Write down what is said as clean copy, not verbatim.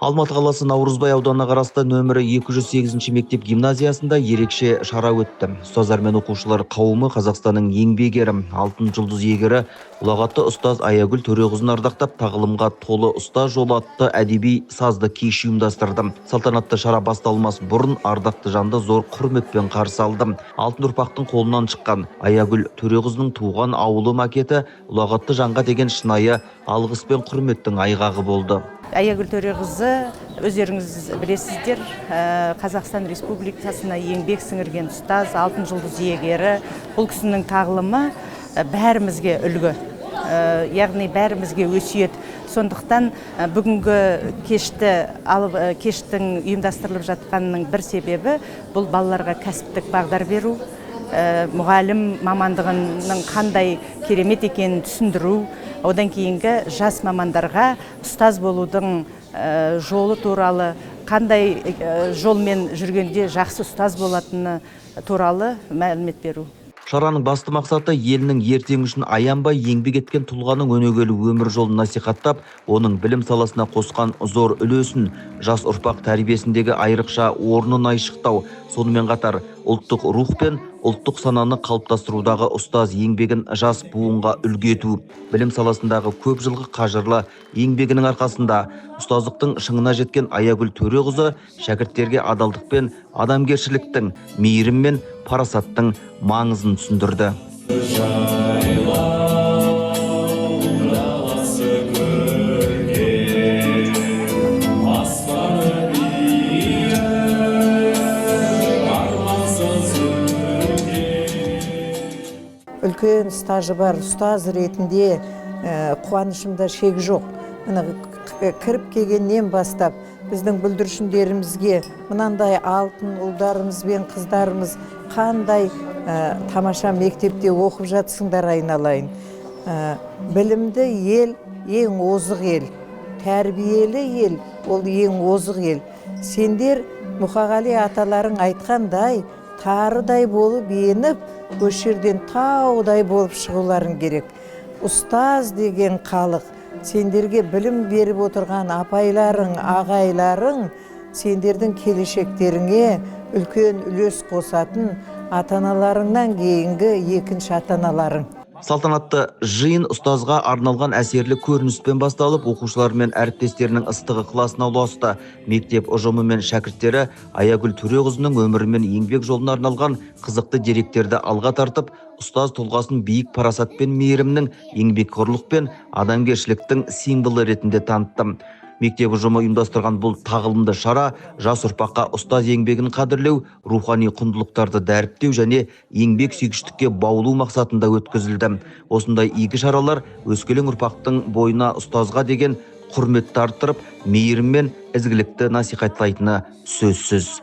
Алматы қаласы Наурызбай ауданына қарасты нөмірі 208 мектеп гимназиясында ерекше шара өтті. Ұстаздар мен оқушылар қауымы Қазақстанның еңбек ері, алтын жұлдыз иегері ұлағатты ұстаз Аягүл Төреқызын ардақтап, тағылымға толы ұстаз жолы атты әдеби сазды кеш ұйымдастырды. Салтанатты шара басталмас бұрын ардақты жанды зор құрметпен қарсы алды. Алтын ұрпақтың қолынан шыққан Аягүл Төреқызының туған ауылы макеті ұлағатты жанға деген шынайы алғыс пен құрметтің айғағы болды. Аягүл Төреқызы, өздеріңіз білесіздер, Қазақстан Республикасына еңбек сіңірген ұстаз, алтын жұлдыз иегері. Бұл кісінің тағылымы бәрімізге үлгі, яғни бәрімізге өсиет. Сондықтан бүгінгі кештің ұйымдастырылып жатқанының бір себебі бұл балаларға кәсіптік бағдар беру, мұғалім мамандығының қандай керемет екенін түсіндіру, одан кейінгі жас мамандарға ұстаз болудың жолы туралы, қандай жолмен жүргенде жақсы ұстаз болатыны туралы мәлімет беру. Шараның басты мақсаты елінің ертеңі үшін аянбай еңбек еткен тұлғаның өнегелі өмір жолын насихаттап, оның білім саласына қосқан зор үлесін, жас ұрпақ тәрбиесіндегі айрықша орнын айшықтау, сонымен қатар ұлттық рух пен ұлттық сананы қалыптастырудағы ұстаз еңбегін жас буынға үлгі ету. Білім саласындағы көп жылғы қажырлы еңбегінің арқасында ұстаздықтың шыңына жеткен Аягүл Төреқызы шәкірттерге адалдық пен адамгершіліктің, мейірім мен парасаттың маңызын түсіндірді. Үлкен стажы бар ұстаз ретінде қуанышымда шек жоқ. Кіріп келгеннен бастап біздің бүлдіршіндерімізге мынандай алтын ұлдарымыз бен қыздарымыз қандай тамаша мектепте оқып жатсыңдар айналайын. Білімді ел ең озық ел, тәрбиелі ел ол ең озық ел. Сендер Мұқағали аталарың айтқандай тарыдай болып еніп, осы жерден таудай болып шығуларың керек. Ұстаз деген халық, сендерге білім беріп отырған апайларың, ағайларың, сендердің келешектеріңе үлкен үлес қосатын ата-аналарыңнан кейінгі екінші ата-аналарың. Салтанатты жиын ұстазға арналған әсерлі көрініспен басталып, оқушылар мен әріптестерінің ыстық ықыласына ұласты. Мектеп ұжымы мен шәкірттері Аягүл Төреқызының өмірі мен еңбек жолына арналған қызықты деректерді алға тартып, ұстаз тұлғасын биік парасат пен мейірімнің, еңбекқорлық пен адамгершіліктің символы ретінде танытты. Мектеп ұжымы ұйымдастырған бұл тағылымды шара жас ұрпаққа ұстаз еңбегін қадірлеу, рухани құндылықтарды дәріптеу және еңбек сүйгіштікке баулу мақсатында өткізілді. Осындай игі шаралар өскелең ұрпақтың бойына ұстазға деген құрметті арттырып, мейірім мен ізгілікті насихаттайтыны сөзсіз.